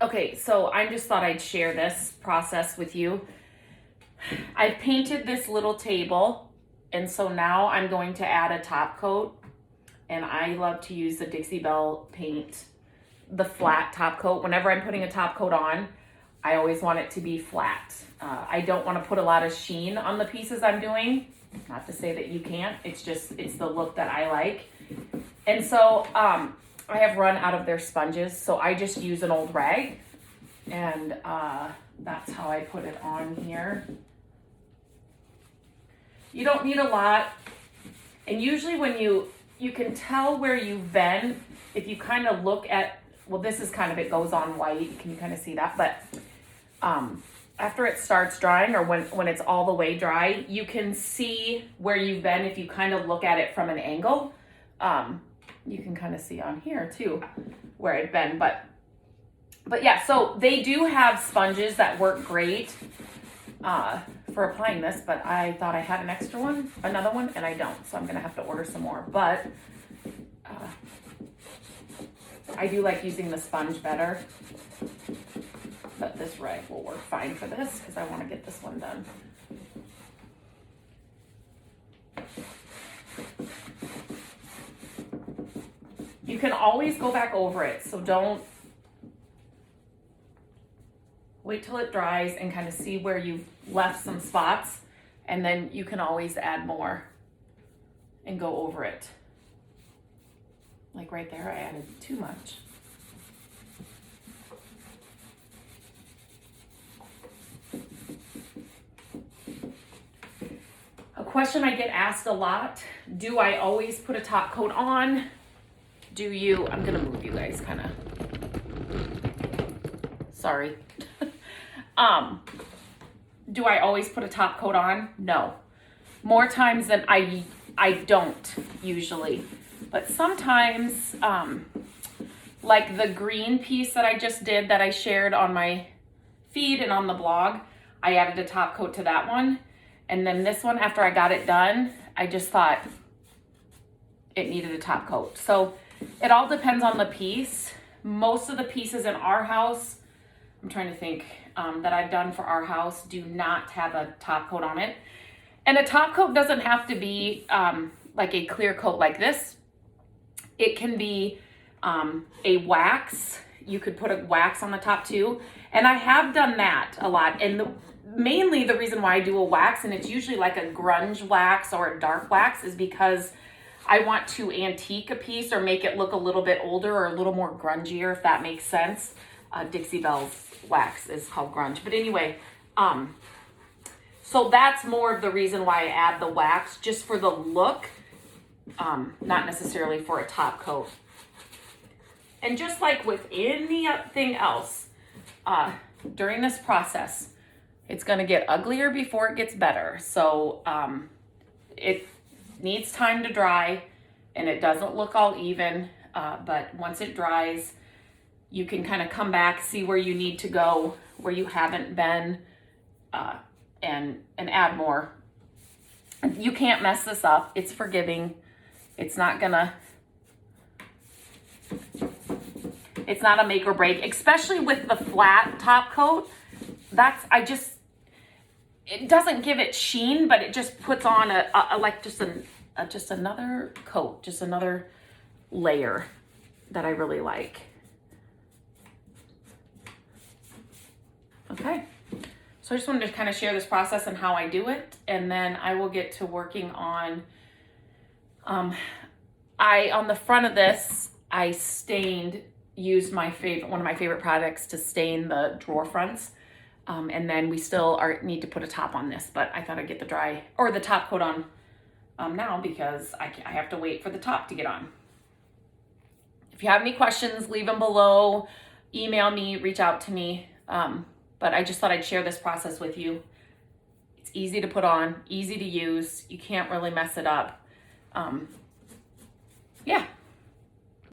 Okay, so I just thought I'd share this process with you. I painted this little table, and so now I'm going to add a top coat, and I love to use the Dixie Belle paint, the flat top coat. Whenever I'm putting a top coat on, I always want it to be flat. I don't want to put a lot of sheen on the pieces I'm doing. Not to say that you can't, it's the look that I like. And so I have run out of their sponges, so I just use an old rag, and that's how I put it on here. You don't need a lot, and usually when you can tell where you've been if you kind of look at, well, this is kind of, it goes on white, can you kind of see that? But after it starts drying, or when it's all the way dry, you can see where you've been if you kind of look at it from an angle. You can kind of see on here too where I've been, but yeah, so they do have sponges that work great for applying this, but I thought I had another one, and I don't, so I'm gonna have to order some more. But I do like using the sponge better, but this rag will work fine for this because I want to get this one done. You can always go back over it, so don't wait till it dries and kind of see where you've left some spots, and then you can always add more and go over it. Like right there, I added too much. A question I get asked a lot, do I always put a top coat on? I'm gonna move you guys kind of, sorry. Do I always put a top coat on? No. More times than I don't usually. But sometimes, like the green piece that I just did that I shared on my feed and on the blog, I added a top coat to that one. And then this one, after I got it done, I just thought it needed a top coat. So it all depends on the piece. Most of the pieces in our house, I'm trying to think, that I've done for our house do not have a top coat on it. And a top coat doesn't have to be like a clear coat like this. It can be a wax. You could put a wax on the top too. And I have done that a lot. And mainly the reason why I do a wax, and it's usually like a grunge wax or a dark wax, is because I want to antique a piece or make it look a little bit older or a little more grungier, if that makes sense. Dixie Belle's wax is called grunge. But anyway, so that's more of the reason why I add the wax, just for the look, not necessarily for a top coat. And just like with anything else, during this process, it's going to get uglier before it gets better. So it needs time to dry, and it doesn't look all even, but once it dries, you can kind of come back, see where you need to go, where you haven't been, and add more. You can't mess this up. It's forgiving. It's not a make or break, especially with the flat top coat. It doesn't give it sheen, but it just puts on just another coat, just another layer that I really like. Okay, so I just wanted to kind of share this process and how I do it, and then I will get to working on, on the front of this, I used one of my favorite products to stain the drawer fronts, and then we still need to put a top on this, but I thought I'd get the top coat on now, because I have to wait for the top to get on. If you have any questions, leave them below, email me, reach out to me. But I just thought I'd share this process with you. It's easy to put on, easy to use. You can't really mess it up. Yeah.